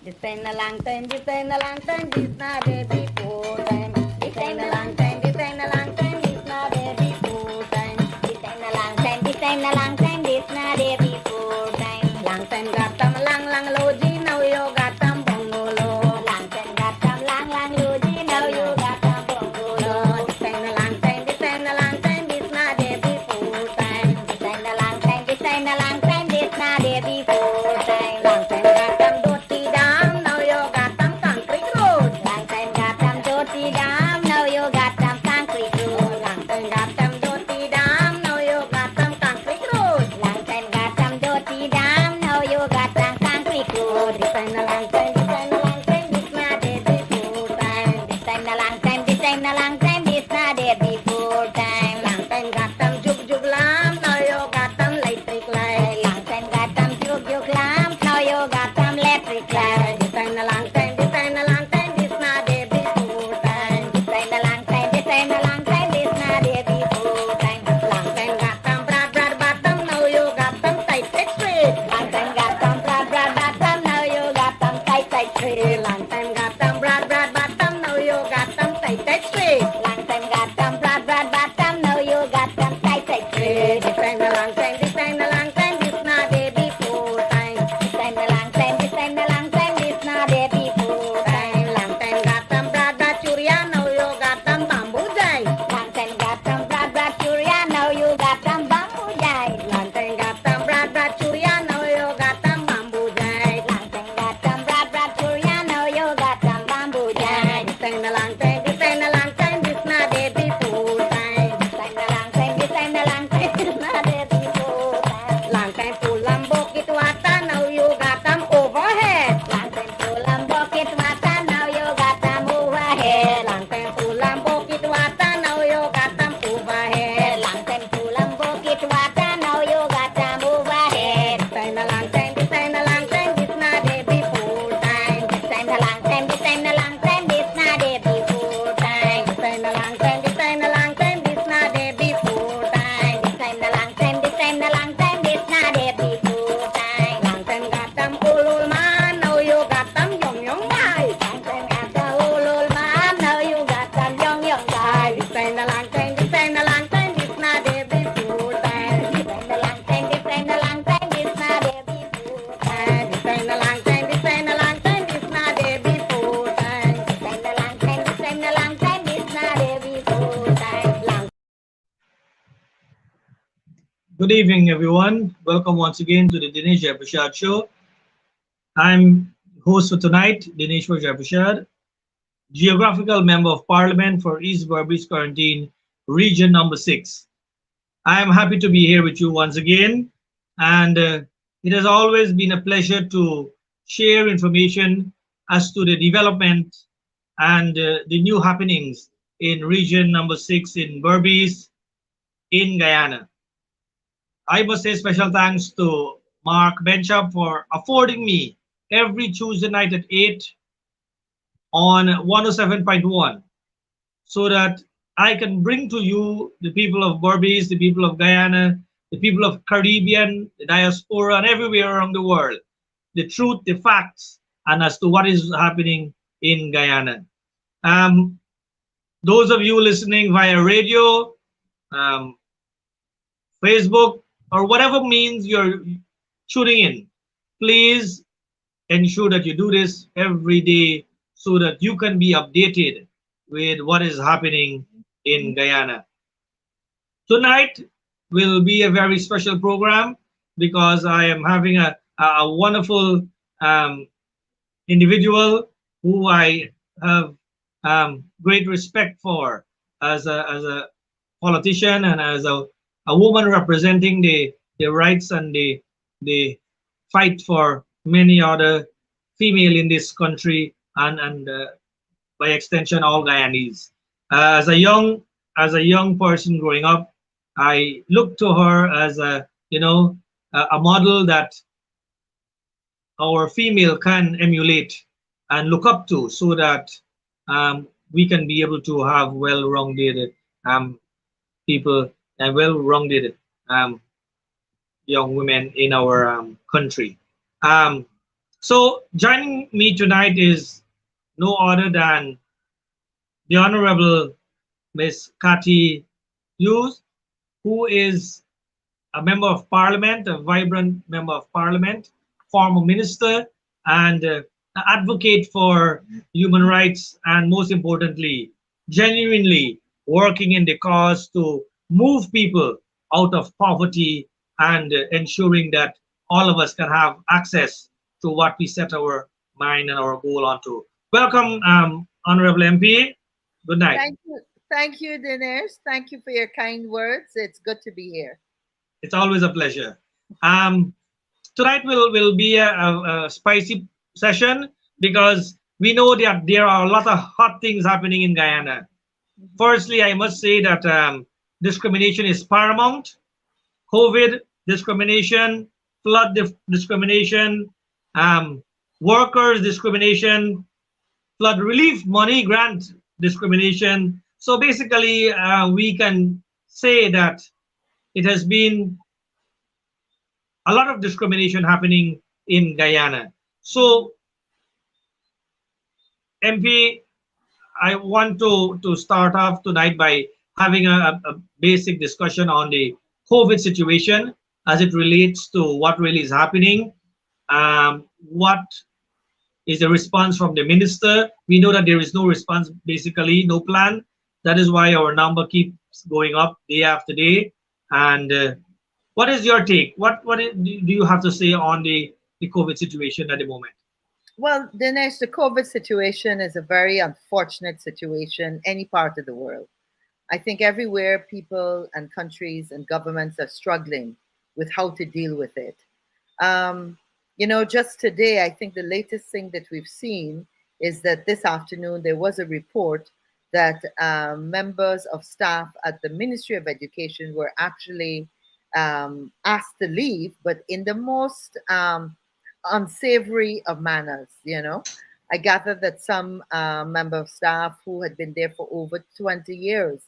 This ain't a long time, this ain't a long time, this not baby full time. This ain't a long time, this ain't a long time, this not baby full time. This ain't a long time, this ain't a long time, this not baby full time. Long time got them long logy, now you got them bungalow. Long time got them long logy, now you got them bungalow. This ain't a long time, this ain't a long time, this not baby full time. This ain't a long time, this ain't a long time, this not baby full time. Long time got them dirty dam, now you got them concrete road. Long time got them dirty dam, now you got them concrete road. Long time got them dirty dam, now you got them concrete road. Long time got them dirty dam, now you got them concrete road. This ain't a long time, this ain't a long time, this not baby full time. This ain't a long time, this ain't a long time, this not baby full time. Long time got them jug lamp, now you got them electric light. Long time got them jug lamp, now you got them electric light. This ain't a long time, this ain't a long time, this not baby full time. This ain't a long time, this ain't a long time, this not baby full time. Long time got them broad bottom, now you got them tight straight. Long time got them broad bottom, now you got them tight straight. Long time got them broad bottom, now you got them tight straight. Long time got them broad bottom, now you got them tight straight. This ain't a long time, this ain't a long time, this not baby full time. This ain't a long time, this ain't a long time, this not baby full time. Long time got them broad churia, now you got them bamboo jai. Long time got them broad churia, now you got them bamboo jai. Long time got them broad churia, now you got them bamboo jai. Long time got them broad churia, now you got them bamboo jai. This ain't a long time, this ain't a long time, this not baby full time. This ain't a long time, this ain't a long time, this not baby full time. Long time full and bucket water, now you got them overhead. Long time full and bucket water, now you got them overhead. Long time full and bucket water, now you got them overhead. Long time full and bucket water, now you got them overhead. This ain't a long time, this ain't a long time, this not baby full time. This ain't a long time, this ain't a long time, this not baby full time. This ain't a long time, this ain't a long time, this not baby full time. This ain't a long time, this ain't a long time, this not baby full time. Long time got them old man, now you got them young guy. Long time got the old man, now you got them young guy. This ain't a long time, this ain't a long time, this not baby full time. This ain't a long time, this ain't a long time, this not baby full time. This ain't a long time, this ain't a long time, this not baby full time. This ain't a long time, this ain't a long time, this not baby full time. Long Good evening, everyone. Welcome once again to the Dinesh Prashad Show. I'm host for tonight, Dinesh Prashad, Geographical Member of Parliament for East Berbice Quarantine, Region number 6. I am happy to be here with you once again, and it has always been a pleasure to share information as to the development and the new happenings in Region number 6 in Berbice, in Guyana. I must say special thanks to Mark Benchop for affording me every Tuesday night at 8 on 107.1 so that I can bring to you, the people of Berbice, the people of Guyana, the people of Caribbean, the diaspora, and everywhere around the world, the truth, the facts, and as to what is happening in Guyana. Those of you listening via radio, Facebook, or whatever means you're tuning in, please ensure that you do this every day so that you can be updated with what is happening in Guyana. Tonight will be a very special program because I am having a wonderful individual who I have great respect for as a politician and as a woman representing the rights and the fight for many other female in this country and by extension all Guyanese. As a young person growing up, I look to her as a model that our female can emulate and look up to, so that we can be able to have well-rounded people and well-rounded young women in our country. So joining me tonight is no other than the Honorable Miss Kati Hughes, who is a member of parliament, a vibrant member of parliament, former minister, and an advocate for human rights, and most importantly, genuinely working in the cause to move people out of poverty and ensuring that all of us can have access to what we set our mind and our goal onto. Welcome, Honorable MP. Good night. Thank you. Thank you, Dinesh. Thank you for your kind words. It's good to be here. It's always a pleasure. Um, Tonight will be a spicy session because we know that there are a lot of hot things happening in Guyana. Firstly, I must say that discrimination is paramount. COVID discrimination, flood discrimination, um, workers discrimination, flood relief money grant discrimination. So basically, we can say that it has been a lot of discrimination happening in Guyana. So, MP, I want to start off tonight by having a basic discussion on the COVID situation as it relates to what really is happening. What is the response from the minister? We know that there is no response, basically, no plan. That is why our number keeps going up day after day. And what is your take? Do you have to say on the COVID situation at the moment? Well, Dinesh, the COVID situation is a very unfortunate situation, any part of the world. I think everywhere people and countries and governments are struggling with how to deal with it. Um, just today, I think the latest thing that we've seen is that this afternoon there was a report that members of staff at the Ministry of Education were actually asked to leave, but in the most unsavory of manners. I gather that some member of staff who had been there for over 20 years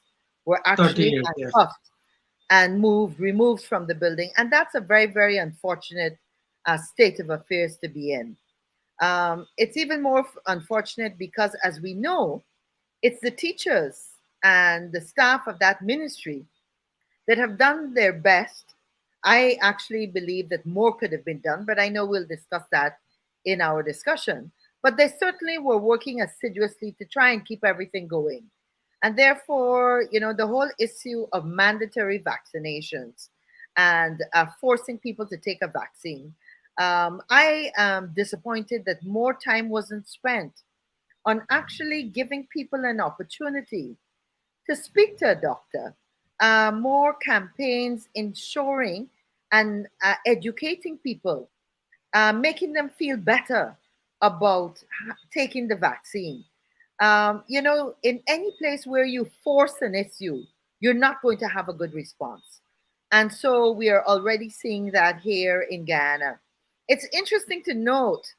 were 30 actually years, yes. handcuffed and removed from the building. And that's a very, very unfortunate state of affairs to be in. It's even more unfortunate because, as we know, it's the teachers and the staff of that ministry that have done their best. I actually believe that more could have been done, but I know we'll discuss that in our discussion. But they certainly were working assiduously to try and keep everything going. And therefore, the whole issue of mandatory vaccinations and forcing people to take a vaccine, I am disappointed that more time wasn't spent on actually giving people an opportunity to speak to a doctor, more campaigns ensuring and educating people, making them feel better about taking the vaccine. In any place where you force an issue, you're not going to have a good response. And so we are already seeing that here in Guyana. It's interesting to note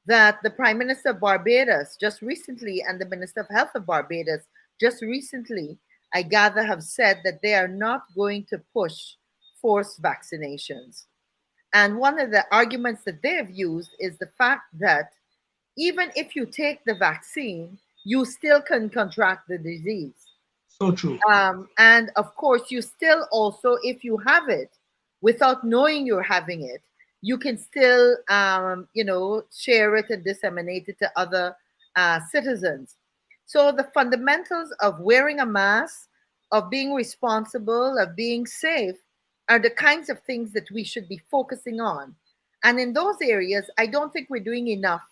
that the Prime Minister of Barbados just recently and the Minister of Health of Barbados just recently, I gather, have said that they are not going to push forced vaccinations. And one of the arguments that they have used is the fact that even if you take the vaccine, you still can contract the disease. So true. And of course, you still also, if you have it without knowing you're having it, you can still, share it and disseminate it to other citizens. So the fundamentals of wearing a mask, of being responsible, of being safe, are the kinds of things that we should be focusing on. And in those areas, I don't think we're doing enough.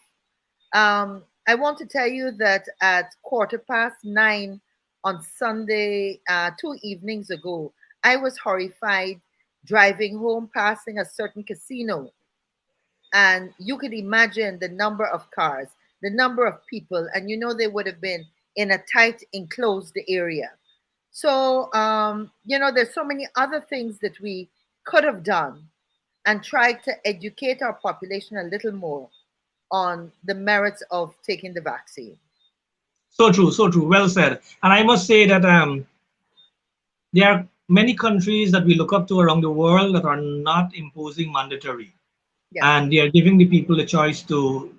I want to tell you that at 9:15 on Sunday, 2 evenings ago, I was horrified driving home, passing a certain casino. And you could imagine the number of cars, the number of people, and they would have been in a tight, enclosed area. So, there's so many other things that we could have done and tried to educate our population a little more on the merits of taking the vaccine. So true, so true. Well said. And I must say that there are many countries that we look up to around the world that are not imposing mandatory. Yeah. and they are giving the people a choice to,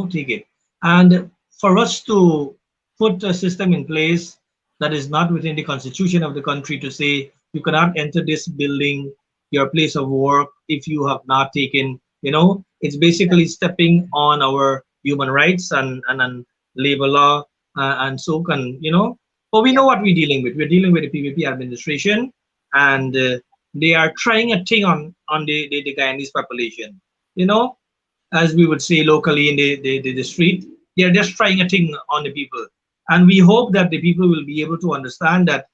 take it. And for us to put a system in place that is not within the constitution of the country, to say you cannot enter this building, your place of work, if you have not taken, it's Yeah. basically stepping on our human rights and labor law, and so can, but we Yeah. know what we're dealing with. We're dealing with the PPP administration, and they are trying a thing on the Guyanese population. You know, as we would say locally in the street, they are just trying a thing on the people. And we hope that the people will be able to understand that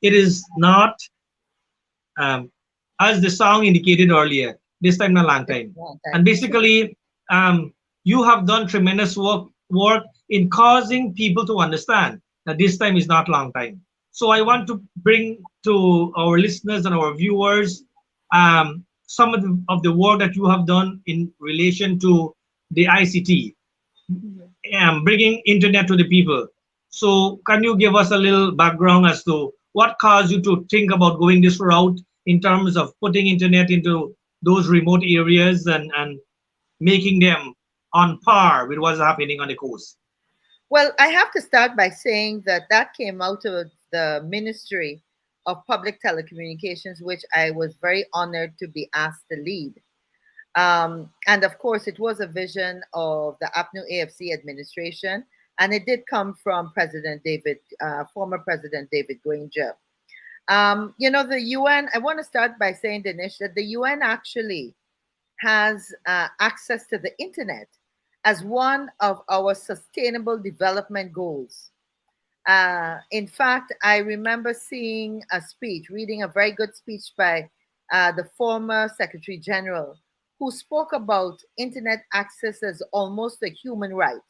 it is not, um, as the song indicated earlier, this time a long It's time. a long And time. basically, you have done tremendous work in causing people to understand that this time is not long time. So I want to bring to our listeners and our viewers, some of the work that you have done in relation to the ICT, Mhm. bringing internet to the people. So can you give us a little background as to what caused you to think about going this route in terms of putting internet into those remote areas and making them on par with what's happening on the coast? Well, I have to start by saying that that came out of the Ministry of Public Telecommunications, which I was very honored to be asked to lead. And of course, it was a vision of the APNU AFC administration, and it did come from former President David Granger. The UN, I want to start by saying, Dinesh, that the UN actually has access to the internet as one of our sustainable development goals. In fact, I remember seeing a speech, reading a very good speech by the former Secretary General, who spoke about internet access as almost a human right.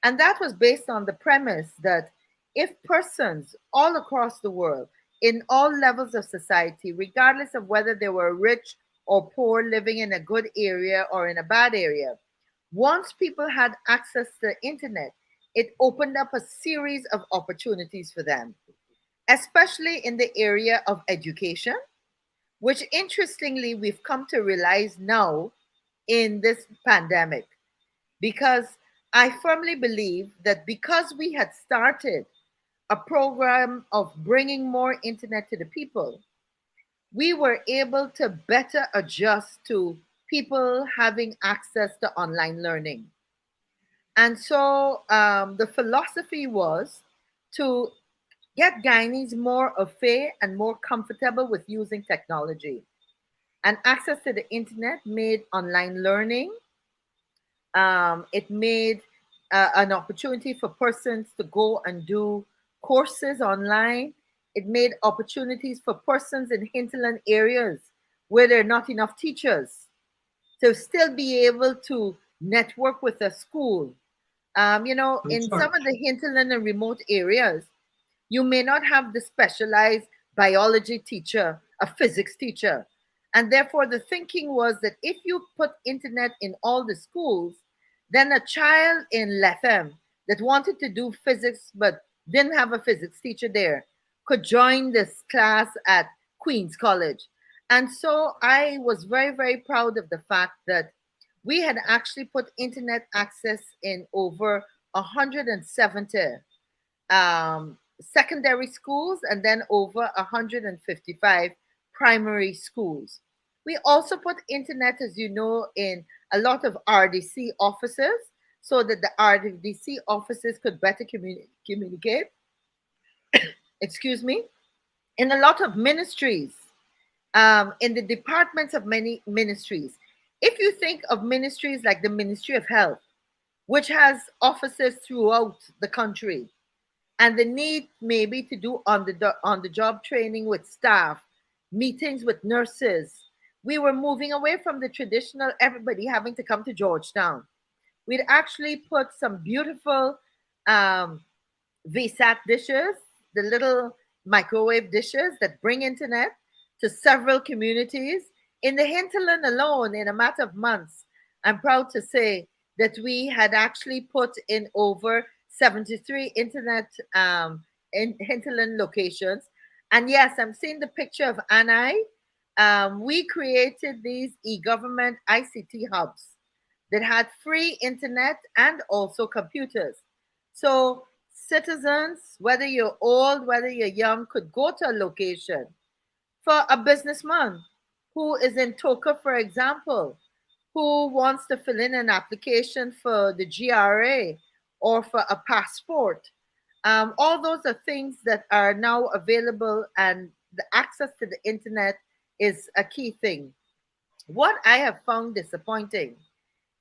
And that was based on the premise that if persons all across the world, in all levels of society, regardless of whether they were rich or poor, living in a good area or in a bad area, once people had access to the internet, it opened up a series of opportunities for them, especially in the area of education, which interestingly we've come to realize now in this pandemic. Because I firmly believe that because we had started a program of bringing more internet to the people, we were able to better adjust to people having access to online learning. And so the philosophy was to get Guyanese more au fait and more comfortable with using technology. And access to the internet made online learning. It made an opportunity for persons to go and do courses online. It made opportunities for persons in hinterland areas where there are not enough teachers to still be able to network with a school. In Sure. some of the hinterland and remote areas, you may not have the specialized biology teacher, a physics teacher. And therefore, the thinking was that if you put internet in all the schools, then a child in Lethem that wanted to do physics but didn't have a physics teacher there could join this class at Queen's College. And so I was very, very proud of the fact that we had actually put internet access in over 170 secondary schools and then over 155 primary schools. We also put internet, as you know, in a lot of RDC offices so that the RDC offices could better communicate, excuse me, in a lot of ministries, in the departments of many ministries. If you think of ministries like the Ministry of Health, which has offices throughout the country, and the need maybe to do on the job training with staff, meetings with nurses. We were moving away from the traditional everybody having to come to Georgetown. We'd actually put some beautiful um, VSAT dishes, the little microwave dishes that bring internet to several communities. In the hinterland alone, in a matter of months, I'm proud to say that we had actually put in over 73 internet in hinterland locations. And yes, I'm seeing the picture of Anai. we created these e-government ICT hubs that had free internet and also computers. So citizens, whether you're old, whether you're young, could go to a location. For a businessman who is in Toka, for example, who wants to fill in an application for the GRA or for a passport, all those are things that are now available, and the access to the internet is a key thing. What I have found disappointing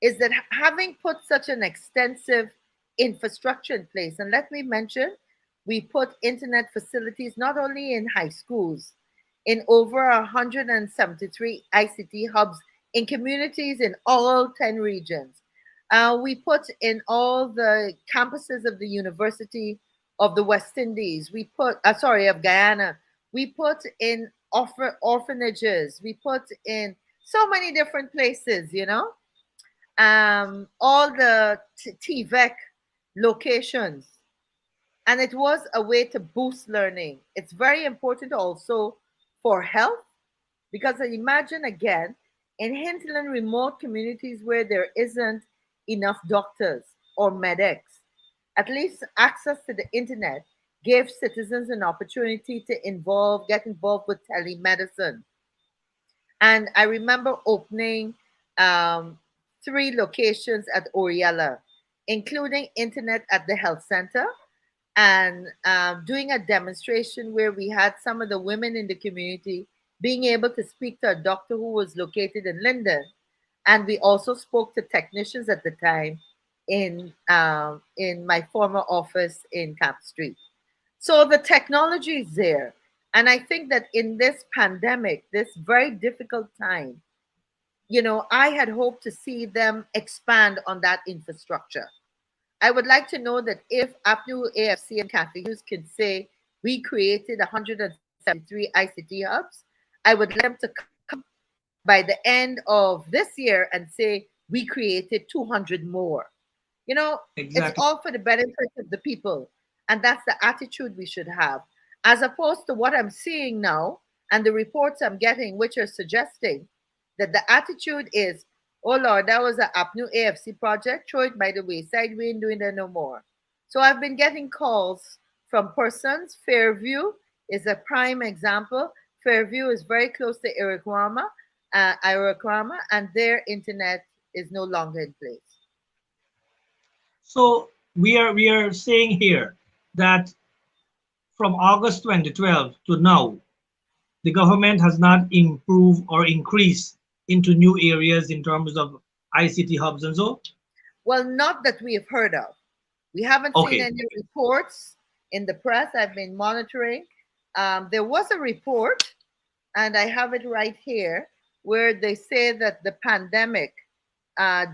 is that having put such an extensive infrastructure in place, and let me mention, we put internet facilities not only in high schools, in over 173 ICT hubs in communities in all 10 regions. We put in all the campuses of the University of the West Indies. We put, sorry, of Guyana. We put in orphanages. We put in so many different places, all the TVEC locations. And it was a way to boost learning. It's very important also for health, because imagine again, in hinterland remote communities where there isn't enough doctors or medics, at least access to the internet gave citizens an opportunity to get involved with telemedicine. And I remember opening um, 3 locations at Oriella, including internet at the health center, and doing a demonstration where we had some of the women in the community being able to speak to a doctor who was located in Linden. And we also spoke to technicians at the time in my former office in Camp Street. So the technology is there. And I think that in this pandemic, this very difficult time, I had hoped to see them expand on that infrastructure. I would like to know that if APNU, AFC, and Kathy Hughes can say we created 173 ICT hubs, I would like them to come by the end of this year and say we created 200 more. It's Exactly. all for the benefit of the people. And that's the attitude we should have, as opposed to what I'm seeing now and the reports I'm getting, which are suggesting that the attitude is, oh Lord, that was an APNU AFC project, throw it by the wayside, we ain't doing that no more. So I've been getting calls from persons. Fairview is a prime example. Fairview is very close to Iraquama, and their internet is no longer in place. So we are saying here that from August 2012 to now, the government has not improved or increased into new areas in terms of ICT hubs and so. Well, not that we have heard of. We haven't seen Okay. any reports in the press. I've been monitoring. There was a report, and I have it right here, where they say that the pandemic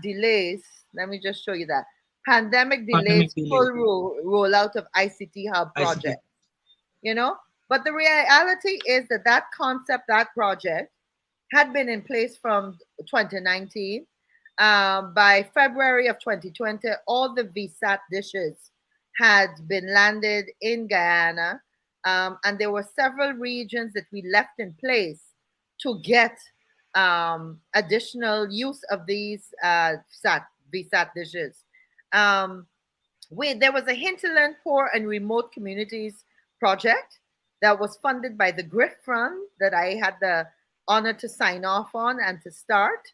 delays. Let me just show you that. Pandemic delays Pandemic delay. full rollout of ICT hub ICT. project. But the reality is that that concept, that project, had been in place from 2019. By February of 2020, all the VSAT dishes had been landed in Guyana, and there were several regions that we left in place to get additional use of these VSAT dishes. Um, there was a hinterland poor and remote communities project that was funded by the GRIF Fund that I had the honor to sign off on and to start.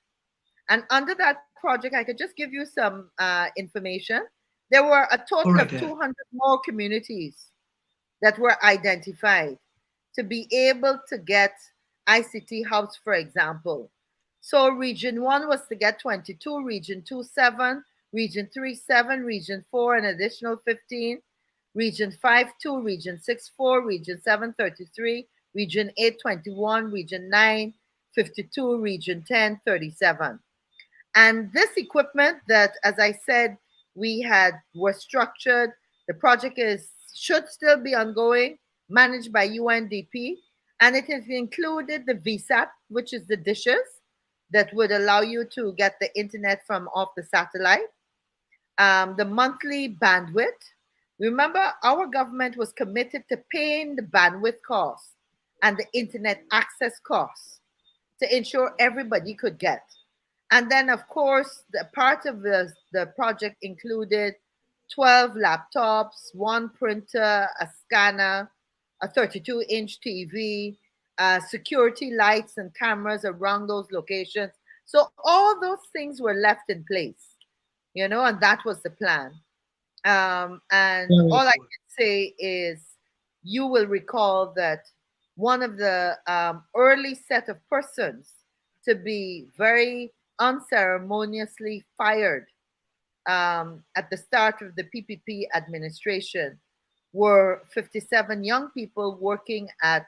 And under that project, I could just give you some information. There were a All total right. of 200 more communities that were identified to be able to get ICT hubs, for example. So Region 1 was to get 22, Region 2, 7, Region 3, 7, Region 4, an additional 15, Region 5, 2, Region 6, 4, Region 7, 33, Region 8, 21, Region 9, 52, Region 10, 37. And this equipment that, as I said, were structured, the project should still be ongoing, managed by UNDP, and it has included the VSAT, which is the dishes that would allow you to get the internet from off the satellite, the monthly bandwidth. Remember, our government was committed to paying the bandwidth costs and the internet access costs. to ensure everybody could get. And then, of course, the part of the project included 12 laptops, one printer, a scanner, a 32-inch TV, security lights and cameras around those locations. So all those things were left in place, and that was the plan. And Very all I cool. can say is you will recall that one of the early set of persons to be very unceremoniously fired at the start of the PPP administration were 57 young people working at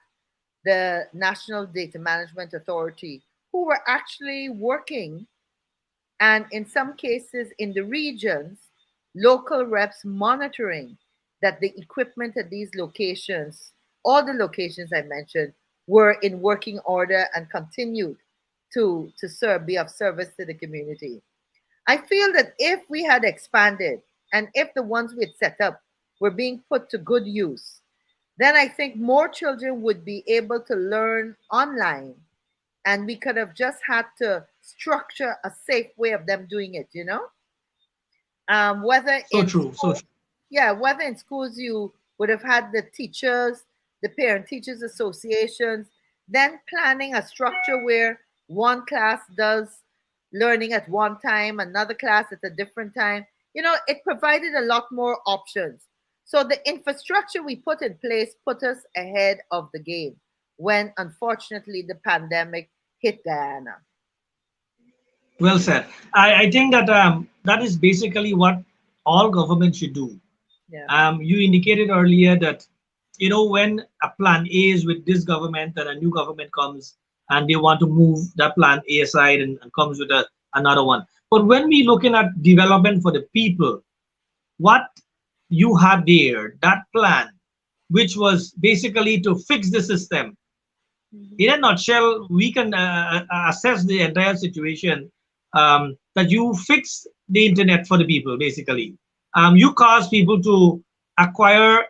the National Data Management Authority who were actually working, and in some cases in the regions, local reps monitoring that the equipment at these locations, all the locations I mentioned, were in working order and continued to serve, be of service to the community. I feel that if we had expanded and if the ones we had set up were being put to good use, then I think more children would be able to learn online, and we could have just had to structure a safe way of them doing it. Whether So in true. So school, true. yeah, whether in schools you would have had the teachers, the parent teachers associations, then planning a structure where one class does learning at one time, another class at a different time. It provided a lot more options. So the infrastructure we put in place put us ahead of the game when unfortunately the pandemic hit Guyana. Well said. I think that that is basically what all government should do. Yeah. You indicated earlier that when a plan A is with this government and a new government comes and they want to move that plan A aside and comes with another one. But when we looking at development for the people, what you had there, that plan, which was basically to fix the system. Mhm. In a nutshell, we can assess the entire situation, that you fix the internet for the people, basically. You cause people to acquire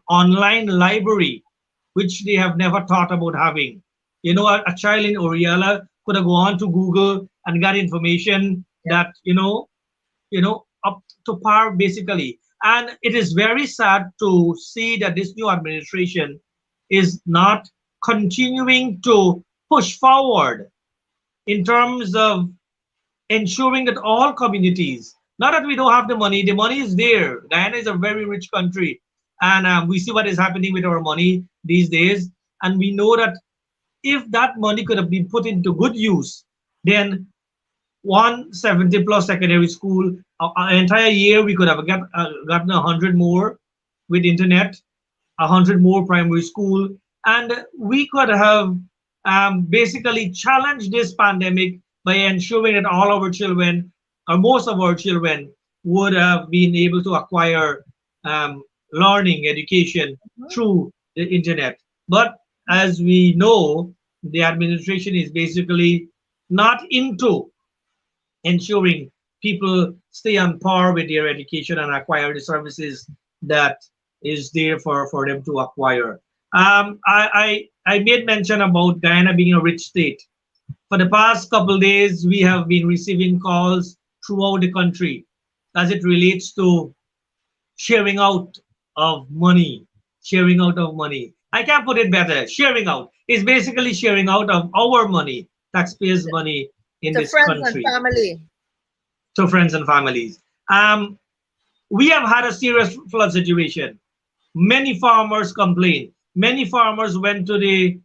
online library, which they have never thought about having. A child in Oriala could have gone to Google and got information Yeah. that, up to par, basically. And it is very sad to see that this new administration is not continuing to push forward in terms of ensuring that all communities, not that we don't have the money is there. Guyana is a very rich country, and we see what is happening with our money these days. And we know that if that money could have been put into good use, then 170 plus secondary school, an entire year we could have gotten 100 more with internet, 100 more primary school, and we could have basically challenged this pandemic by ensuring that all our children, or most of our children, would have been able to acquire learning, education Mhm. through the internet. But as we know, the administration is basically not into ensuring people stay on par with their education and acquire the services that is there for them to acquire. I made mention about Guyana being a rich state. For the past couple days, we have been receiving calls throughout the country as it relates to sharing out of money. Sharing out of money. I can't put it better. Sharing out is basically sharing out of our money, taxpayers' money in To this friends and country, family. to friends and families. We have had a serious flood situation. Many farmers complained. Many farmers went to the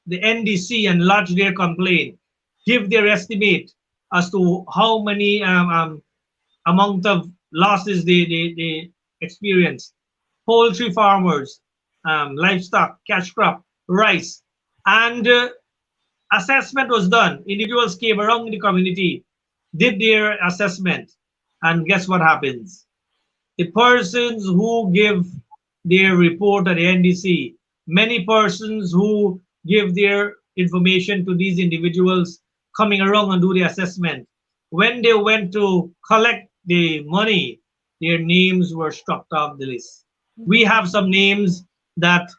NDC and lodged their complaint, give their estimate as to how many amount of losses they experienced. Poultry farmers, livestock, cash crop, rice, and assessment was done. Individuals came around the community, did their assessment, and guess what happens? The persons who give their report at the NDC, many persons who give their information to these individuals coming around and do the assessment, when they went to collect the money, their names were struck off the list. We Mhm. have some names that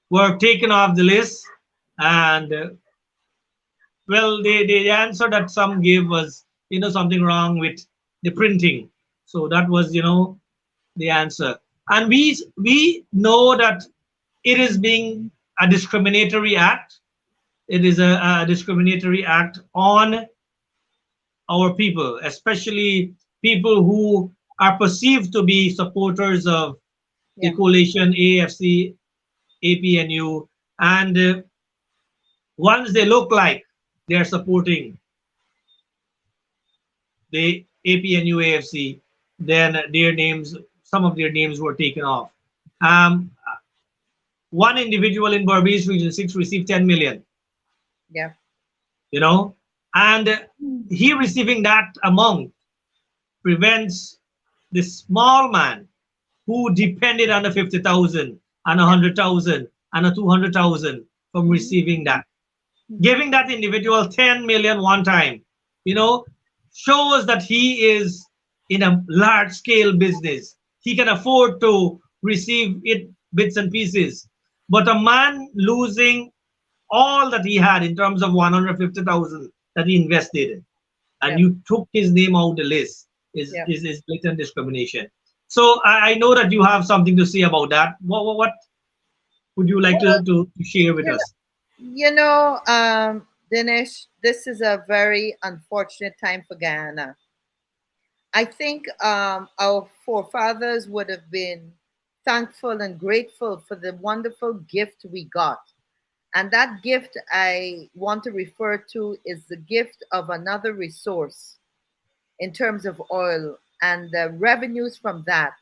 were taken off the list, and Well, the answer that some gave was, something wrong with the printing. So that was, the answer. And we know that it is being a discriminatory act. It is a discriminatory act on our people, especially people who are perceived to be supporters of the Yeah. coalition AFC, APNU, and once they look like they are supporting the APNU AFC, then their names, some of their names were taken off. Um, One individual in Berbice Region 6 received 10 million, Yeah. you know, and he receiving that amount prevents the small man who depended on the 50,000 and Yeah. 100,000 and a 200,000 from Mhm. receiving that. Mhm. Giving that individual 10 million one time, you know, shows that he is in a large scale business. He can afford to receive it bits and pieces. But a man losing all that he had in terms of 150,000 that he invested, and Yeah. you took his name out the list, is Yeah. is blatant discrimination. So I know that you have something to say about that. What would you like Well, to share with you know, us? Dinesh, this is a very unfortunate time for Guyana. I think our forefathers would have been thankful and grateful for the wonderful gift we got. And that gift I want to refer to is the gift of another resource in terms of oil and the revenues from that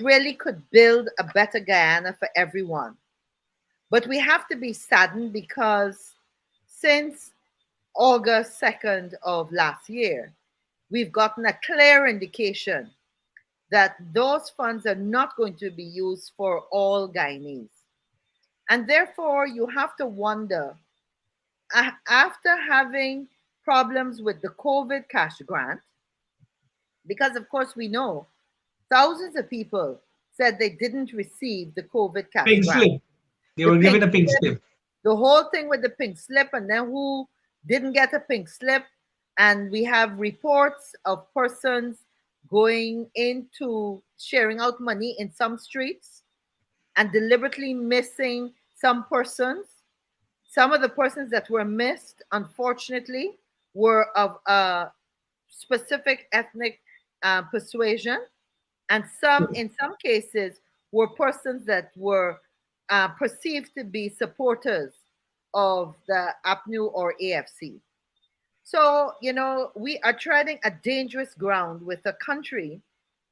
really could build a better Guyana for everyone. But we have to be saddened because since August 2nd of last year, we've gotten a clear indication that those funds are not going to be used for all Guyanese. And therefore, you have to wonder after having problems with the COVID cash grant, because of course we know thousands of people said they didn't receive the COVID cash Pink grant. slip. They The were pink given a pink slip, slip. the whole thing with the pink slip, and then who didn't get a pink slip. And we have reports of persons going into sharing out money in some streets and deliberately missing some persons. Some of the persons that were missed, unfortunately, were of a specific ethnic persuasion, and in some cases, were persons that were perceived to be supporters of the APNU or AFC. So, we are treading a dangerous ground with a country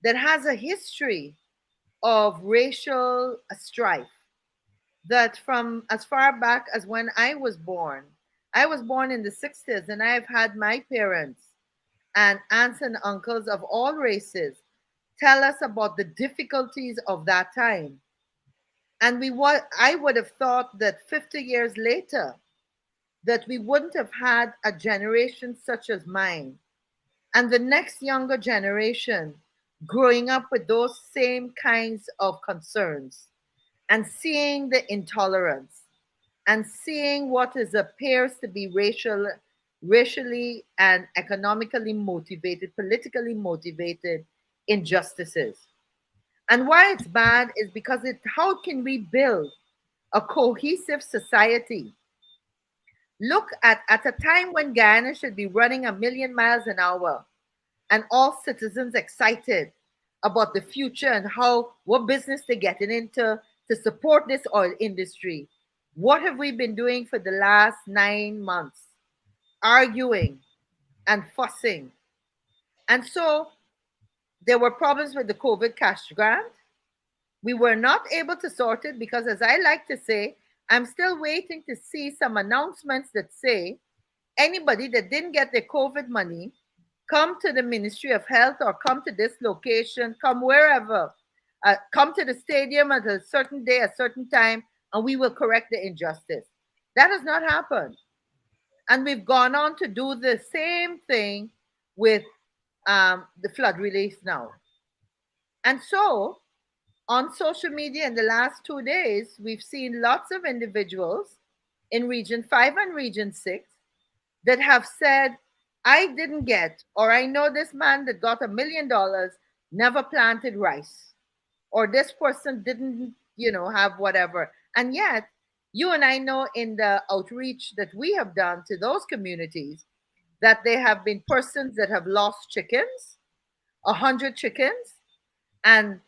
that has a history of racial strife that from as far back as when I was born in the 60s, and I've had my parents and aunts and uncles of all races tell us about the difficulties of that time. And I would have thought that 50 years later, that we wouldn't have had a generation such as mine and the next younger generation growing up with those same kinds of concerns and seeing the intolerance and seeing what is appears to be racially and economically motivated, politically motivated injustices. And why it's bad is because how can we build a cohesive society? Look at a time when Guyana should be running a million miles an hour and all citizens excited about the future and what business they're getting into to support this oil industry. What have we been doing for the last 9 months? Arguing and fussing. And so there were problems with the COVID cash grant. We were not able to sort it because, as I like to say, I'm still waiting to see some announcements that say anybody that didn't get their COVID money, come to the Ministry of Health or come to this location, come wherever, come to the stadium at a certain day, a certain time, and we will correct the injustice. That has not happened. And we've gone on to do the same thing with the flood relief now. And so on social media in the last 2 days, we've seen lots of individuals in Region 5 and Region 6 that have said, I didn't get, or I know this man that got $1 million never planted rice, or this person didn't, have whatever. And yet, you and I know in the outreach that we have done to those communities that there have been persons that have lost chickens, 100 chickens, and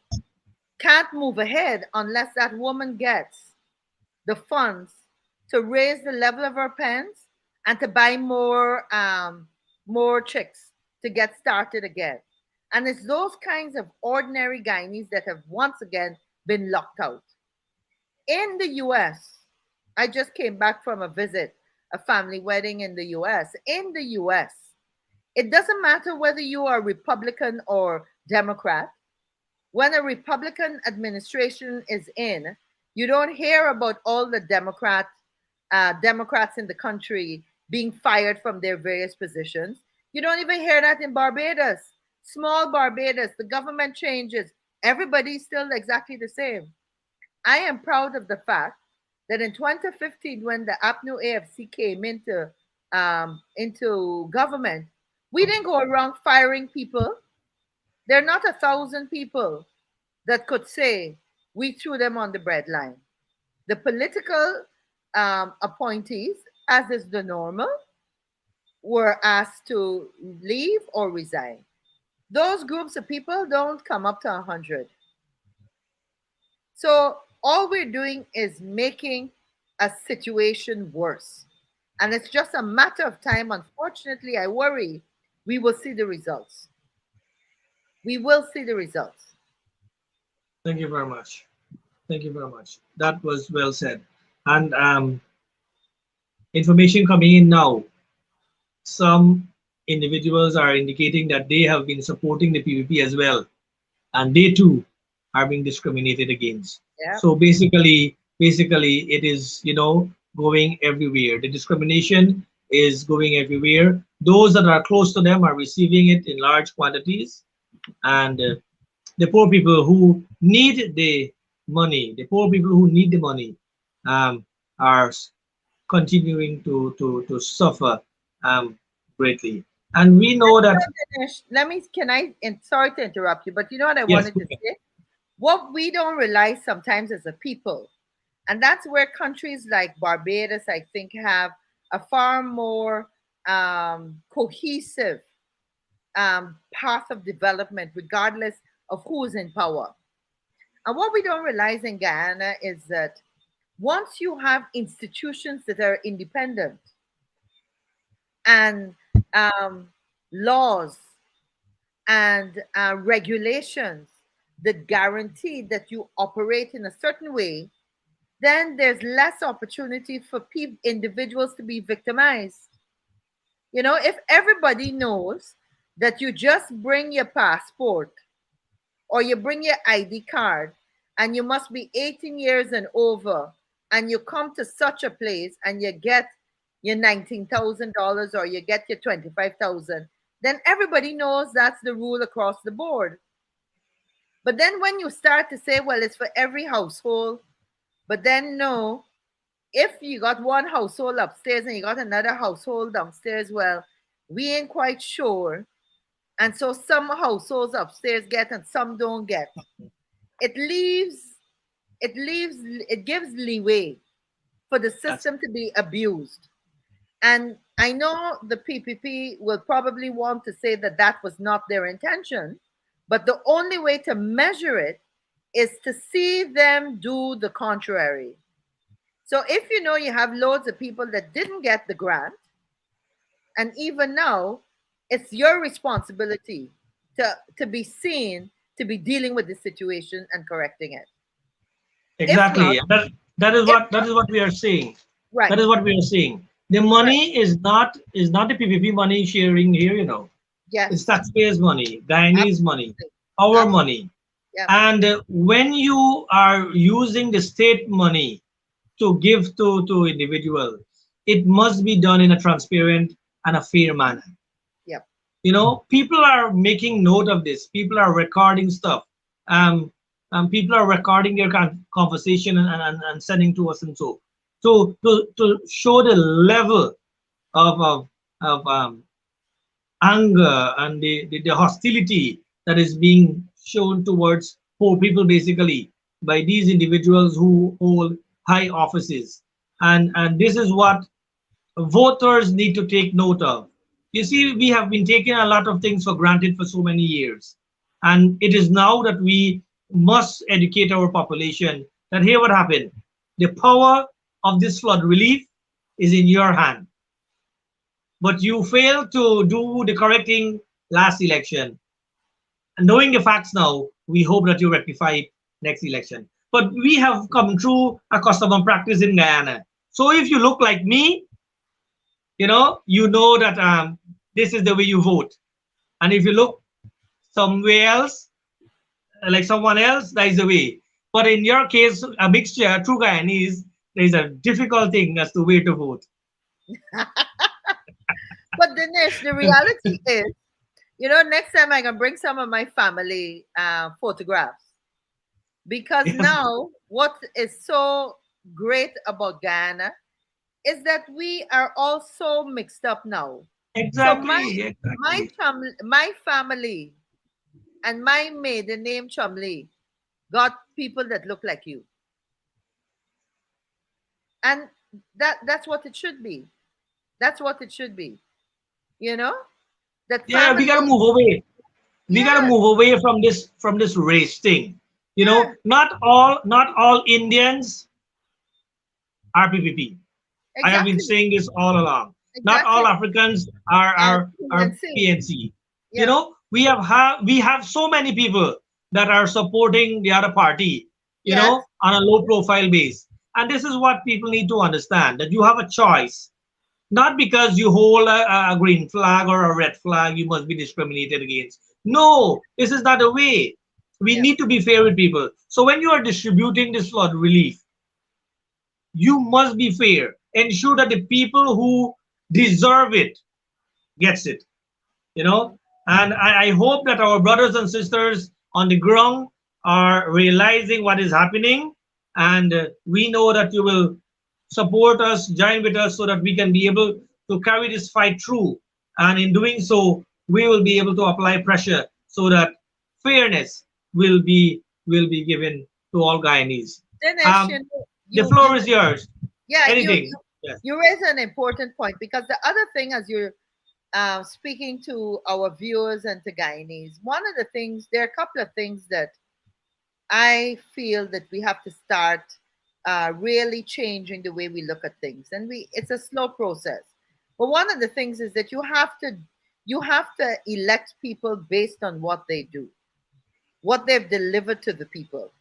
can't move ahead unless that woman gets the funds to raise the level of her pens and to buy more chicks to get started again. And it's those kinds of ordinary Guyanese that have once again been locked out. In the US, I just came back from a visit, a family wedding in the US. In the US, it doesn't matter whether you are Republican or Democrat. When a Republican administration is in, you don't hear about all the Democrats in the country being fired from their various positions. You don't even hear that in Barbados. Small Barbados, the government changes. Everybody's still exactly the same. I am proud of the fact that in 2015, when the APNU AFC came into government, we didn't go around firing people. There are not 1,000 people that could say we threw them on the breadline. The political appointees, as is the normal, were asked to leave or resign. Those groups of people don't come up to 100. So all we're doing is making a situation worse. And it's just a matter of time. Unfortunately, I worry we will see the results. We will see the results. Thank you very much. Thank you very much. That was well said. And information coming in now. Some individuals are indicating that they have been supporting the PPP as well, and they too are being discriminated against. Yeah. So basically, it is going everywhere. The discrimination is going everywhere. Those that are close to them are receiving it in large quantities, and the poor people who need the money, are continuing to suffer greatly. And we know that. Sorry to interrupt you, but you know what I Yes, wanted to say? What we don't realize sometimes as a people, and that's where countries like Barbados, I think, have a far more cohesive path of development, regardless of who's in power. And what we don't realize in Guyana is that once you have institutions that are independent and laws and regulations that guarantee that you operate in a certain way, then there's less opportunity for individuals to be victimized. If everybody knows that you just bring your passport or you bring your ID card and you must be 18 years and over, and you come to such a place and you get your $19,000 or you get your 25,000, then everybody knows that's the rule across the board. But then when you start to say, well, it's for every household, but then no, if you got one household upstairs and you got another household downstairs, well, we ain't quite sure. And so some households upstairs get and some don't get. It gives leeway for the system to be abused. And I know the PPP will probably want to say that that was not their intention, but the only way to measure it is to see them do the contrary. So if you have loads of people that didn't get the grant, and even now, it's your responsibility to be seen, to be dealing with the situation and correcting it. Exactly. That is what we are saying. Right. That is what we are saying. The money is not the PPP money sharing here, Yes. It's taxpayers' money, Guyanese money, our money. Yep. And when you are using the state money to give to individuals, it must be done in a transparent and a fair manner. Yep. People are making note of this. People are recording stuff. People are recording their conversation and sending to us and so to show the level of of anger and the hostility that is being shown towards poor people basically by these individuals who hold high offices. And this is what voters need to take note of. You see, we have been taking a lot of things for granted for so many years. And it is now that we must educate our population that here what happened. The power of this flood relief is in your hand. But you failed to do the correct thing last election. And knowing the facts now, we hope that you rectify it next election. But we have come through a custom and practice in Guyana. So if you look like me, you know that this is the way you vote. And if you look somewhere else, like someone else, that is the way. But in your case, a mixture, true Guyanese, there is a difficult thing as to where to vote. But Dinesh, the reality is, next time I can bring some of my family photographs, because Yes, now what is so great about Guyana is that we are all so mixed up now. So exactly, exactly. my family and my maiden name Chumley got people that look like you, and that's what it should be. That's what it should be. You know that Yeah, we family. gotta move away. We gotta Yeah, move away from this race thing. yeah, Not all Indians are PPP. I have been exactly, saying this all along. Not all exactly. Africans are And are PNC. PNC. Yeah, We have so many people that are supporting the other party, yes, on a low profile base. And this is what people need to understand, that you have a choice. Not because you hold a green flag or a red flag, you must be discriminated against. No, this is not the way. We yeah. need to be fair with people. So when you are distributing this flood relief, you must be fair. Ensure that the people who deserve it gets it. you know and I hope that our brothers and sisters on the ground are realizing what is happening, and we know that you will support us, join with us, so that we can be able to carry this fight through. And in doing so, we will be able to apply pressure so that fairness will be given to all Guyanese. Dinesh, um the you floor you is yours. yeah, Anything? Yes. you raise an important point, because the other thing, as you're speaking to our viewers and to Guyanese, one of the things, there are a couple of things that I feel that we have to start really changing the way we look at things, and it's a slow process. But one of the things is that you have to elect people based on what they do, what they've delivered to the people.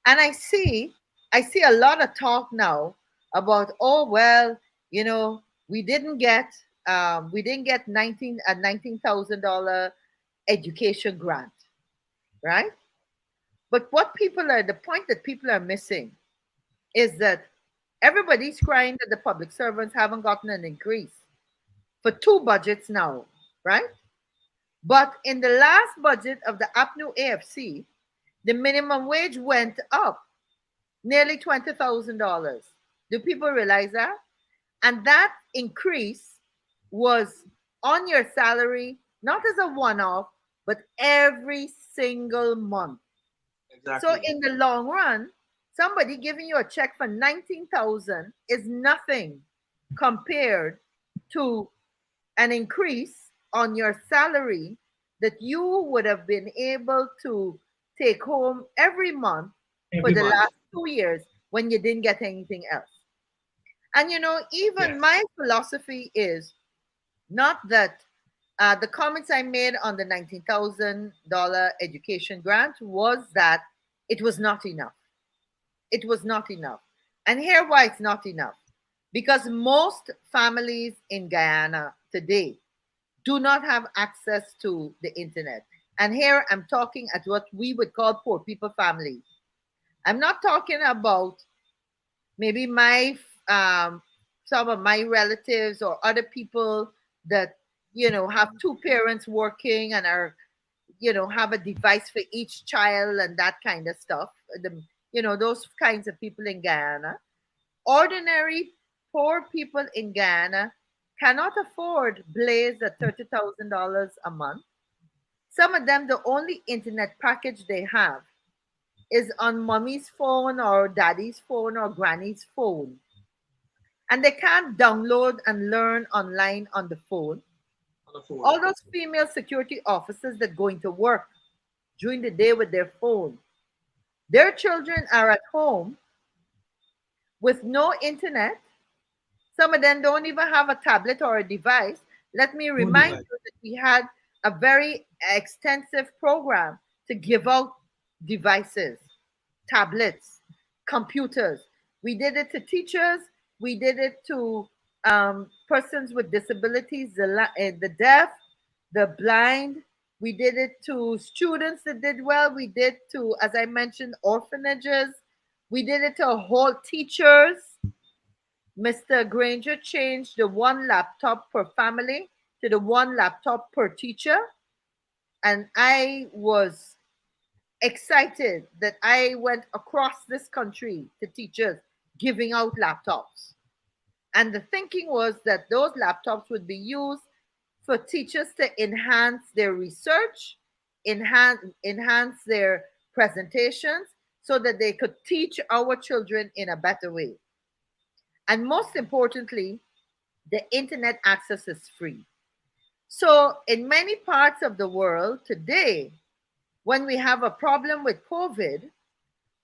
And I see a lot of talk now about, oh well, you know we didn't get 19,000 education grant, right? But the point that people are missing is that everybody's crying that the public servants haven't gotten an increase for two budgets now, right? But in the last budget of the APNU AFC, the minimum wage went up nearly $20,000. Do people realize that? And that increase was on your salary, not as a one off, but every single month. So Exactly. in the long run, somebody giving you a check for 19,000 is nothing compared to an increase on your salary that you would have been able to take home every month for Every the month. last 2 years when you didn't get anything else. And even Yes. my philosophy is not that the comments I made on the $19,000 education grant was that it was not enough. It was not enough. And here why it's not enough. Because most families in Guyana today do not have access to the internet. And here I'm talking at what we would call poor people families. I'm not talking about maybe some of my relatives or other people that have two parents working and are have a device for each child and that kind of stuff. Those kinds of people in Guyana. Ordinary poor people in Guyana cannot afford Blaze at $30,000 a month. Some of them, the only internet package they have is on mommy's phone or daddy's phone or granny's phone. And they can't download and learn online on the phone. On the phone. All those female security officers that go into work during the day with their phone, their children are at home with no internet. Some of them don't even have a tablet or a device. Let me No remind device. you that we had a very extensive program to give out devices, tablets, computers. We did it to teachers, we did it to persons with disabilities, the deaf, the blind. We did it to students that did well. We did to, as I mentioned, orphanages. We did it to whole teachers. Mr. Granger changed the one laptop per family to the one laptop per teacher. And I was excited that I went across this country to teachers giving out laptops. And the thinking was that those laptops would be used for teachers to enhance their research, enhance their presentations, so that they could teach our children in a better way. And most importantly, the internet access is free. So, in many parts of the world today, when we have a problem with COVID,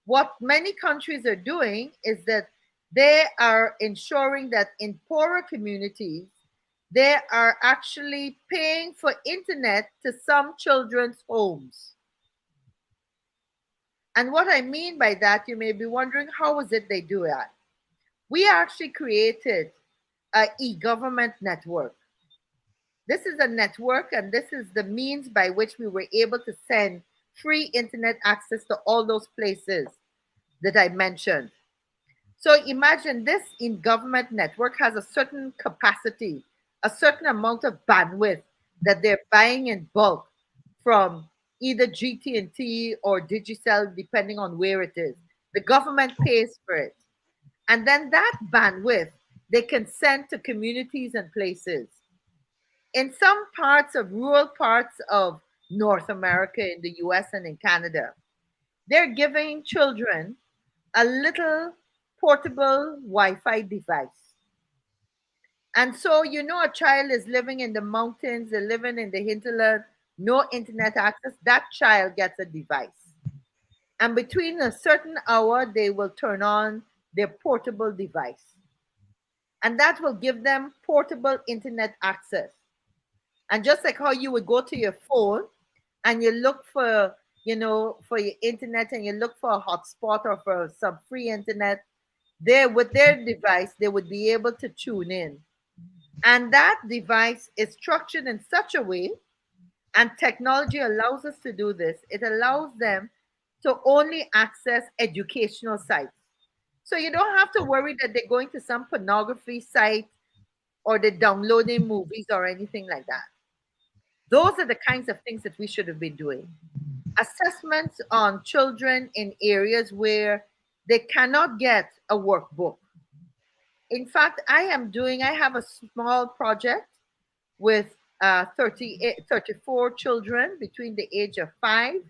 what many countries are doing is that they are ensuring that in poorer communities, they are actually paying for internet to some children's homes. And what I mean by that, you may be wondering, how is it they do that? We actually created a e-government network. This is a network, and this is the means by which we were able to send free internet access to all those places that I mentioned. So imagine this in government network has a certain capacity, a certain amount of bandwidth that they're buying in bulk from either GT&T or Digicel, depending on where it is. The government pays for it. And then that bandwidth they can send to communities and places. In some parts of rural parts of North America, in the US and in Canada, they're giving children a little portable Wi-Fi device. And so, a child is living in the mountains, they're living in the hinterland, no internet access, that child gets a device. And between a certain hour, they will turn on their portable device. And that will give them portable internet access. And just like how you would go to your phone and you look for, for your internet and you look for a hotspot or for some free internet, there with their device, they would be able to tune in. And that device is structured in such a way, and technology allows us to do this. It allows them to only access educational sites. So you don't have to worry that they're going to some pornography site or they're downloading movies or anything like that. Those are the kinds of things that we should have been doing. Assessments on children in areas where they cannot get a workbook. In fact, I have a small project with 34 children between the age of 5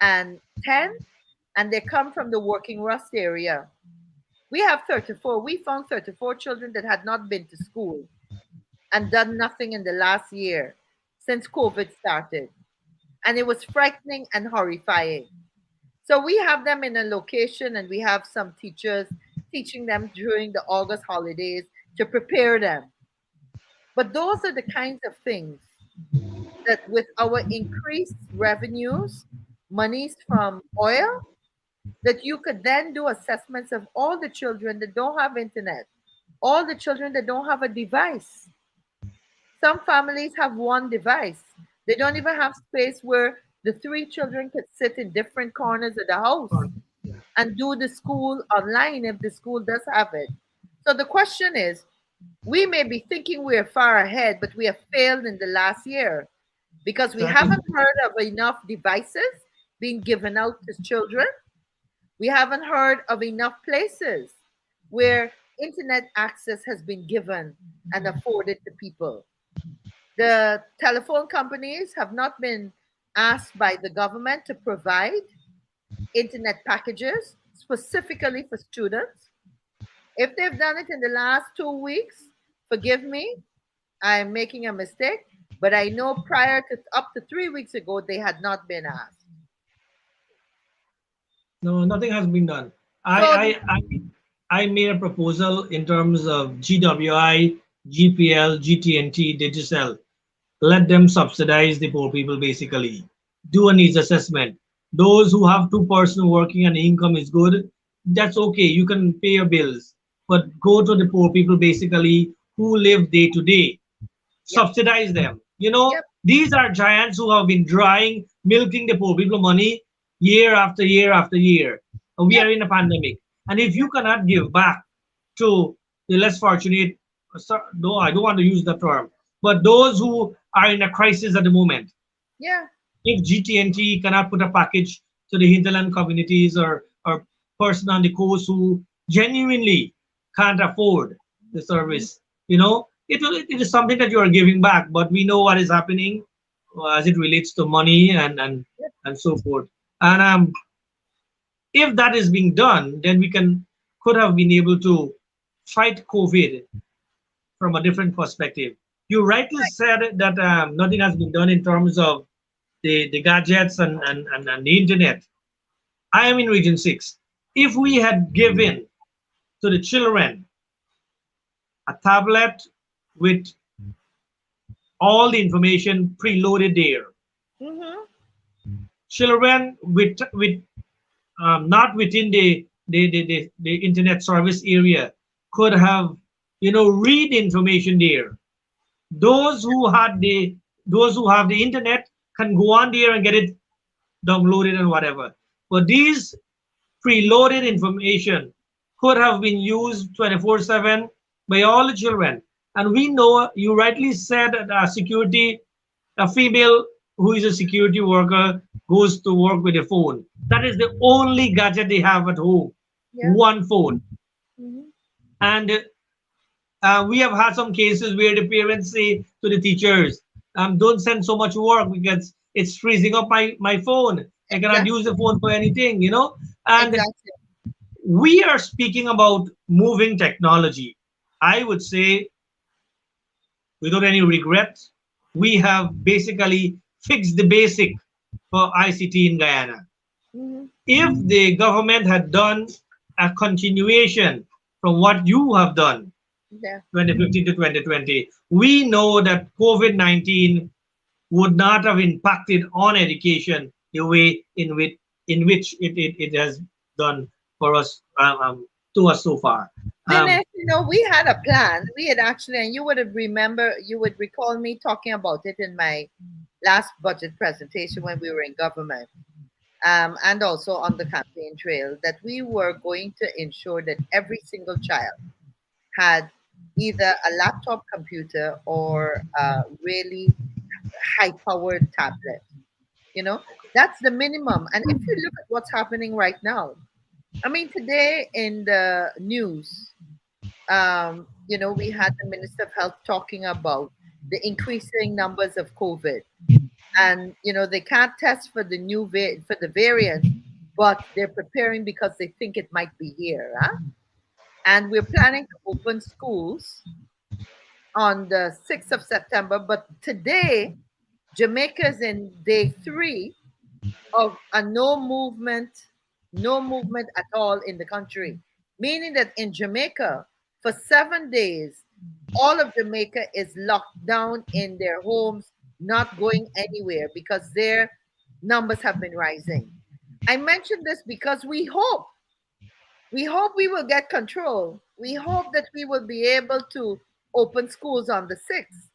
and 10, and they come from the working rust area. We have 34. We found 34 children that had not been to school and done nothing in the last year since COVID started. And it was frightening and horrifying. So we have them in a location, and we have some teachers teaching them during the August holidays to prepare them. But those are the kinds of things that with our increased revenues, monies from oil, that you could then do assessments of all the children that don't have internet, all the children that don't have a device. Some families have one device. They don't even have space where the 3 children could sit in different corners of the house and do the school online if the school does have it. So the question is, we may be thinking we're far ahead, but we have failed in the last year because we haven't heard of enough devices being given out to children. We haven't heard of enough places where internet access has been given and afforded to people. The telephone companies have not been asked by the government to provide internet packages specifically for students. If they've done it in the last 2 weeks, forgive me, I'm making a mistake, but I know prior to up to 3 weeks ago, they had not been asked. No, nothing has been done. So, I made a proposal in terms of GWI, GPL, GTNT, Digicel. Let them subsidize the poor people basically. Do a needs assessment. Those who have two-person working and the income is good, that's okay. You can pay your bills. But go to the poor people basically who live day to day. yep, Subsidize them. You know, yep, these are giants who have been drying, milking the poor people money year after year after year. And we yep, are in a pandemic. And if you cannot give back to the less fortunate, no, I don't want to use the term, but those who are in a crisis at the moment, yeah, if GTNT cannot put a package to the hinterland communities or person on the coast who genuinely can't afford the service, it is something that you are giving back. But we know what is happening as it relates to money yep, and so forth. And if that is being done, then we could have been able to fight COVID from a different perspective. You rightly said that nothing has been done in terms of the gadgets and the internet. I am in Region 6. If we had given to the children a tablet with all the information preloaded there, mm-hmm, children with not within the internet service area could have read information there. Those who have the internet can go on there and get it downloaded and whatever. But these preloaded information could have been used 24/7 by all the children. And we know, you rightly said that a female who is a security worker goes to work with a phone. That is the only gadget they have at home, yeah, one phone. mm-hmm, And we have had some cases where the parents say to the teachers, don't send so much work because it's freezing up my phone. I cannot use exactly, the phone for anything. And exactly, we are speaking about moving technology. I would say, without any regret, we have basically fixed the basic for ICT in Guyana. mm-hmm, If the government had done a continuation from what you have done, yeah, 2015 to 2020, we know that COVID-19 would not have impacted on education the way in which it has done for us to us so far. Um, Dinesh, we had a plan. We had actually, and you would recall me talking about it in my last budget presentation when we were in government, and also on the campaign trail, that we were going to ensure that every single child had either a laptop computer or a really high powered tablet. You know, that's the minimum. And if you look at what's happening right now, I mean, today in the news, we had the Minister of Health talking about the increasing numbers of COVID, and they can't test for the for the variant, but they're preparing because they think it might be here. Huh? And we're planning to open schools on the 6th of September. But today, Jamaica's in day 3 of a no movement at all in the country. Meaning that in Jamaica, for 7 days, all of Jamaica is locked down in their homes, not going anywhere because their numbers have been rising. I mentioned this because we hope we will get control. We hope that we will be able to open schools on the 6th.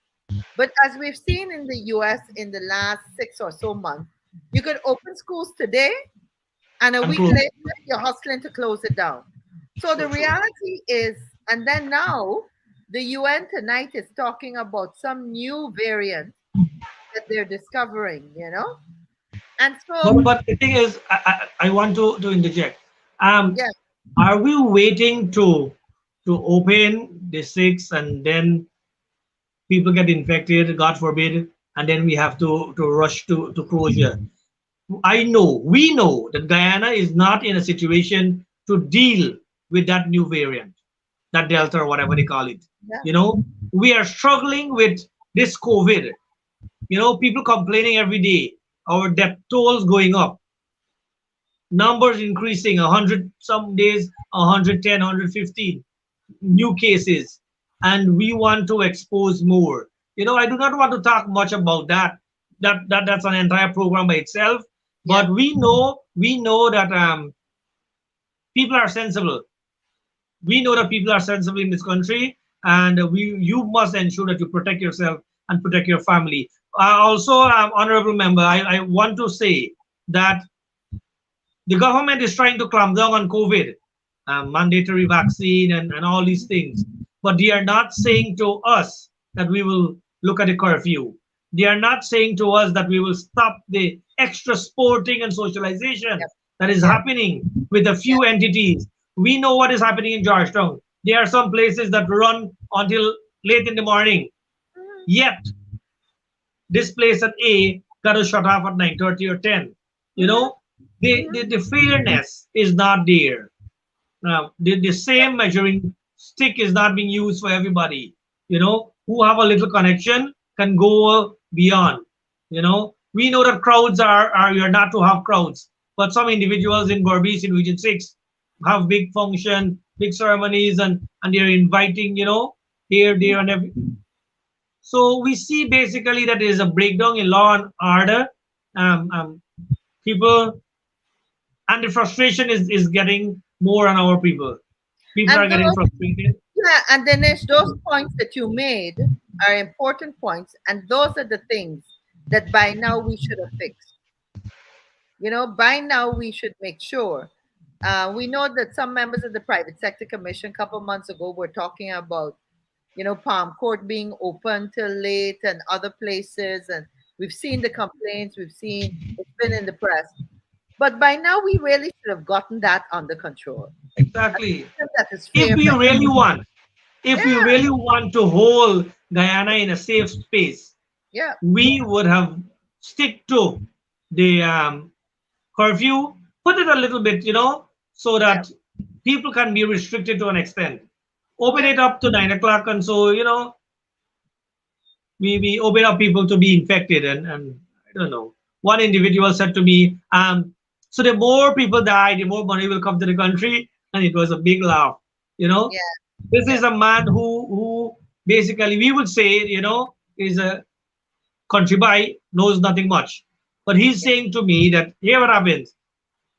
But as we've seen in the US in the last 6 or so months, you could open schools today and a and week close. later you're hustling to close it down. So the So true. reality is, and then now the UN tonight is talking about some new variant that they're discovering. And so, But the thing is, I want to interject. Um, yeah, are we waiting to to open the six, and then people get infected, God forbid, and then we have to rush to closure. I know, we know that Guyana is not in a situation to deal with that new variant, that Delta or whatever they call it. Yeah. You know, we are struggling with this COVID. You know, people complaining every day, our death tolls going up, numbers increasing, 100 some days, 110, 115 new cases, and we want to expose more. You know, I do not want to talk much about that. That's an entire program by itself. Yeah. But we know that people are sensible. We know that people are sensible in this country, and you must ensure that you protect yourself and protect your family. Also, honorable member, I want to say that the government is trying to clamp down on COVID, mandatory vaccine, and all these things. But they are not saying to us that we will look at the curfew. They are not saying to us that we will stop the extra sporting and socialization Yep. that is Yep. happening with a Yep. few entities. We know what is happening in Georgetown. There are some places that run until late in the morning. Mhm. Yet, this place at A got to shut off at 9:30 or 10. You Mhm. know, the fairness is not there. The same measuring stick is not being used for everybody. You know, who have a little connection can go beyond. You know, we know that crowds are you're not to have crowds, but some individuals in Berbice in Region 6 have big function, big ceremonies, and they're inviting, you know, here, there, and every. So we see basically that there is a breakdown in law and order. People, and the frustration is getting more on our people. People are And getting those, frustrated. yeah, and Dinesh, those points that you made are important points, and those are the things that by now we should have fixed. By now we should make sure. We know that some members of the private sector commission a couple months ago were talking about, Palm Court being open till late and other places, and we've seen the complaints, we've seen it's been in the press. But by now we really should have gotten that under control. A Exactly. system that is If fair we for really everyone. want, if we Yeah, really want to hold Guyana in a safe space, yeah, we would have stick to the curfew, put it a little bit, you know, so yeah, that people can be restricted to an extent. Open yeah, it up to 9 o'clock, and so you know we open up people to be infected, and I don't know. One individual said to me, so the more people die, the more money will come to the country, and it was a big laugh. You know, yeah, this yeah, is a man who basically we would say, you know, is a country boy, knows nothing much, but he's yeah. saying to me that here what happens.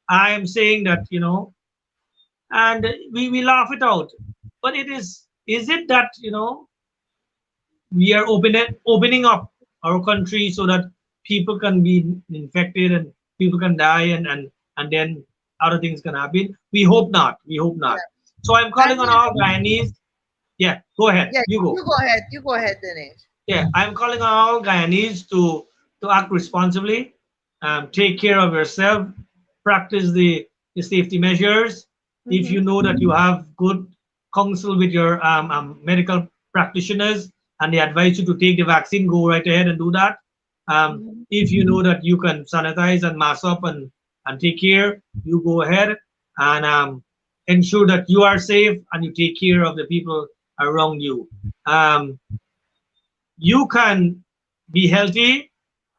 I am saying that, you know, and we laugh it out, but is it that, you know, we are opening up our country so that people can be infected and people can die, and then other things can happen. We hope not. We hope not. Yeah. So I'm I calling on mean, all Guyanese. Yeah, go ahead. yeah, You go. you go ahead. You go ahead, Dinesh. Yeah, I'm calling on all Guyanese to act responsibly, take care of yourself, practice the safety measures. If you Mm-hmm. know that you have good counsel with your medical practitioners and they advise you to take the vaccine, go right ahead and do that. Mm-hmm. If you know that you can sanitize and mask up and take care, you go ahead and ensure that you are safe and you take care of the people around you. Um, you can be healthy,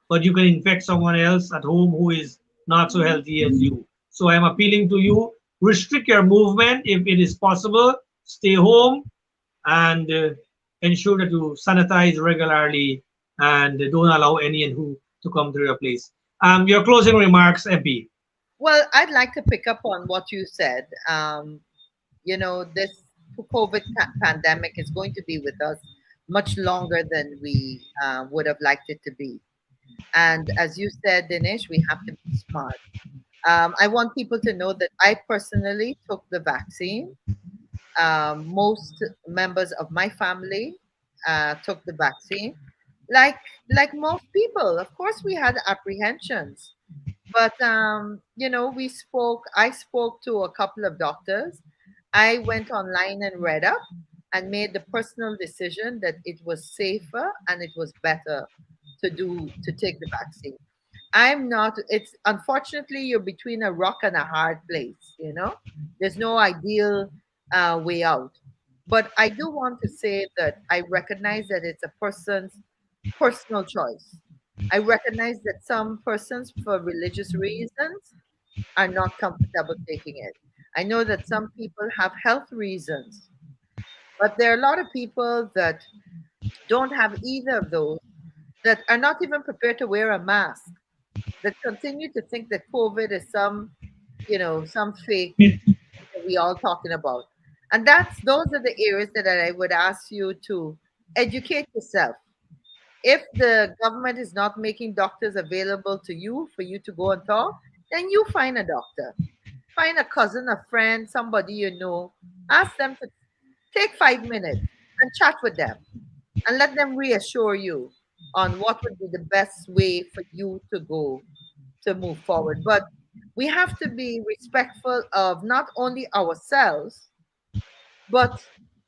but you can infect someone else at home who is not so Mm-hmm. healthy as you. So I'm appealing to you, restrict your movement if it is possible, stay home, and ensure that you sanitize regularly and don't allow any and who to come to your place. Your closing remarks, MP. Well, I'd like to pick up on what you said. This COVID pandemic is going to be with us much longer than we would have liked it to be. And as you said, Dinesh, we have to be smart. I want people to know that I personally took the vaccine. Most members of my family took the vaccine. Like like most people, of course, we had apprehensions, but I spoke to a couple of doctors, I went online and read up and made the personal decision that it was safer and it was better to take the vaccine. I'm not, it's unfortunately you're between a rock and a hard place, you know? There's no ideal way out. But I do want to say that I recognize that it's a person's personal choice. I recognize that some persons, for religious reasons, are not comfortable taking it. I know that some people have health reasons, but there are a lot of people that don't have either of those, that are not even prepared to wear a mask, that continue to think that COVID is some, some fake that we all talking about. And those are the areas that I would ask you to educate yourself. If the government is not making doctors available to you for you to go and talk, then you find a doctor. Find a cousin, a friend, somebody you know. Ask them to take 5 minutes and chat with them and let them reassure you on what would be the best way for you to go to move forward. But we have to be respectful of not only ourselves, but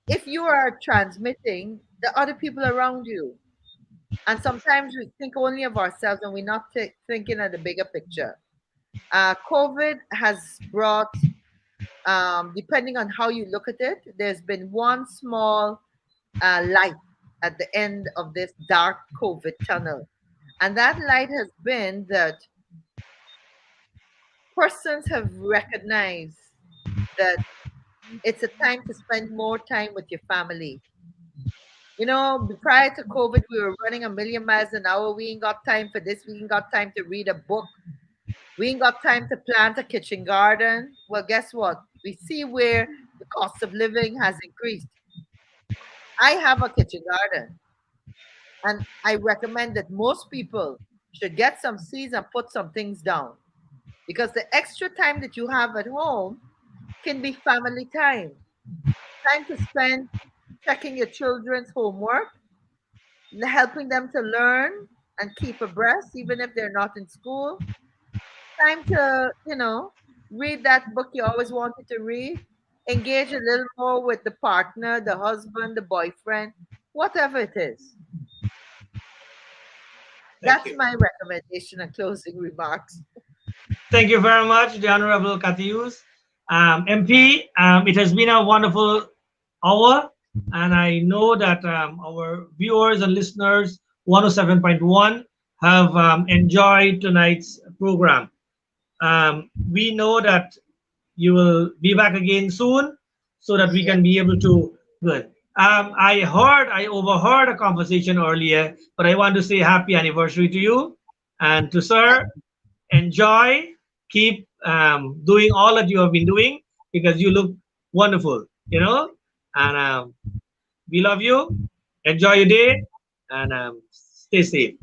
if you are transmitting the other people around you. And sometimes we think only of ourselves and we're not thinking of the bigger picture. COVID has brought, depending on how you look at it, there's been one small light at the end of this dark COVID tunnel. And that light has been that persons have recognized that it's a time to spend more time with your family. You know, prior to COVID, we were running a million miles an hour. We ain't got time for this. We ain't got time to read a book. We ain't got time to plant a kitchen garden. Well, guess what? We see where the cost of living has increased. I have a kitchen garden, and I recommend that most people should get some seeds and put some things down because the extra time that you have at home can be family time to spend checking your children's homework, helping them to learn and keep abreast, even if they're not in school. Time to, read that book you always wanted to read, engage a little more with the partner, the husband, the boyfriend, whatever it is. Thank That's you. my recommendation and closing remarks. Thank you very much, the Honorable Katius. MP, it has been a wonderful hour, and I know that our viewers and listeners, 107.1, have enjoyed tonight's program. We know that you will be back again soon so that we Yeah. can be able to good. I overheard a conversation earlier, but I want to say happy anniversary to you and to sir. Enjoy, keep doing all that you have been doing because you look wonderful, and we love you. Enjoy your day and stay safe.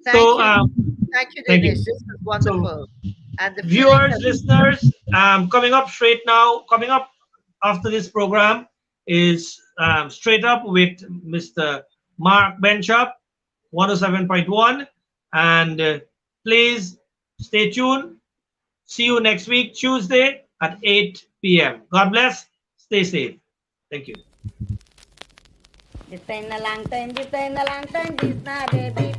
Thank So, you. Thank you, thank Dinesh. you. This was So, wonderful. And the feeling viewers, has listeners, coming up straight now, coming up after this program is straight up with Mr. Mark Benchop, 107.1. And please stay tuned. See you next week, Tuesday at 8 p.m. God bless. Stay safe. Thank you. This ain't a long time, this ain't a long time, this not baby.